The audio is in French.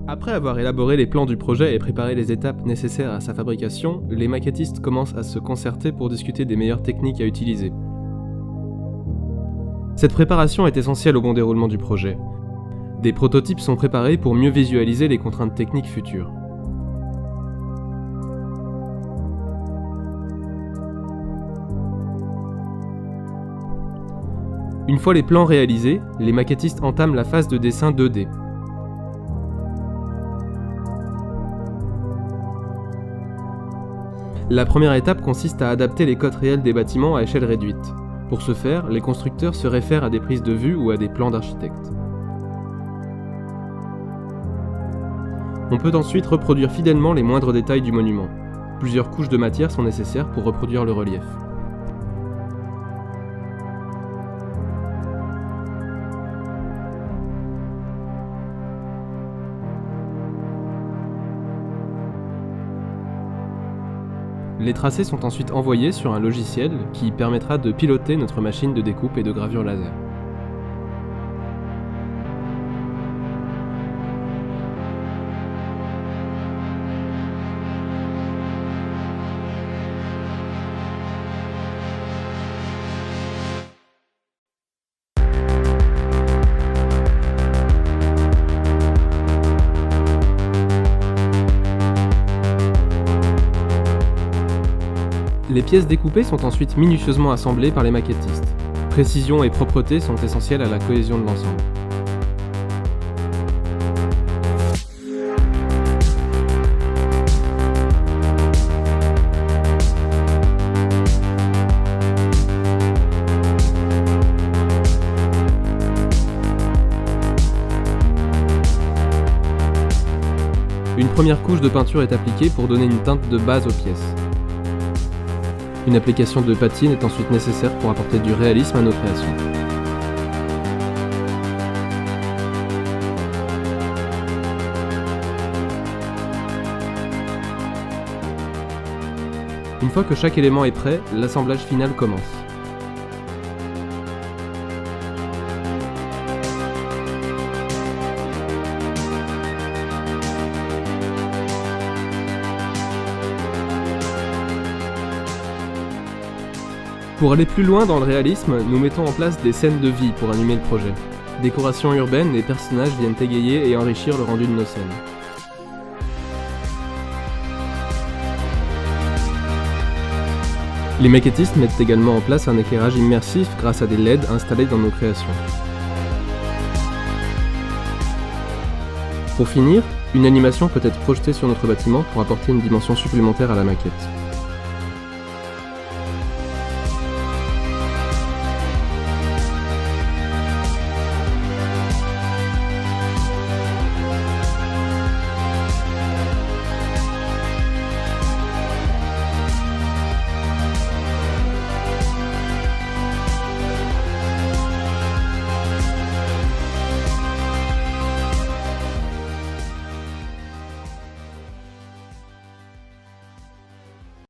Après avoir élaboré les plans du projet et préparé les étapes nécessaires à sa fabrication, les maquettistes commencent à se concerter pour discuter des meilleures techniques à utiliser. Cette préparation est essentielle au bon déroulement du projet. Des prototypes sont préparés pour mieux visualiser les contraintes techniques futures. Une fois les plans réalisés, les maquettistes entament la phase de dessin 2D. La première étape consiste à adapter les cotes réelles des bâtiments à échelle réduite. Pour ce faire, les constructeurs se réfèrent à des prises de vue ou à des plans d'architectes. On peut ensuite reproduire fidèlement les moindres détails du monument. Plusieurs couches de matière sont nécessaires pour reproduire le relief. Les tracés sont ensuite envoyés sur un logiciel qui permettra de piloter notre machine de découpe et de gravure laser. Les pièces découpées sont ensuite minutieusement assemblées par les maquettistes. Précision et propreté sont essentielles à la cohésion de l'ensemble. Une première couche de peinture est appliquée pour donner une teinte de base aux pièces. Une application de patine est ensuite nécessaire pour apporter du réalisme à nos créations. Une fois que chaque élément est prêt, l'assemblage final commence. Pour aller plus loin dans le réalisme, nous mettons en place des scènes de vie pour animer le projet. Décorations urbaines, les personnages viennent égayer et enrichir le rendu de nos scènes. Les maquettistes mettent également en place un éclairage immersif grâce à des LED installés dans nos créations. Pour finir, une animation peut être projetée sur notre bâtiment pour apporter une dimension supplémentaire à la maquette.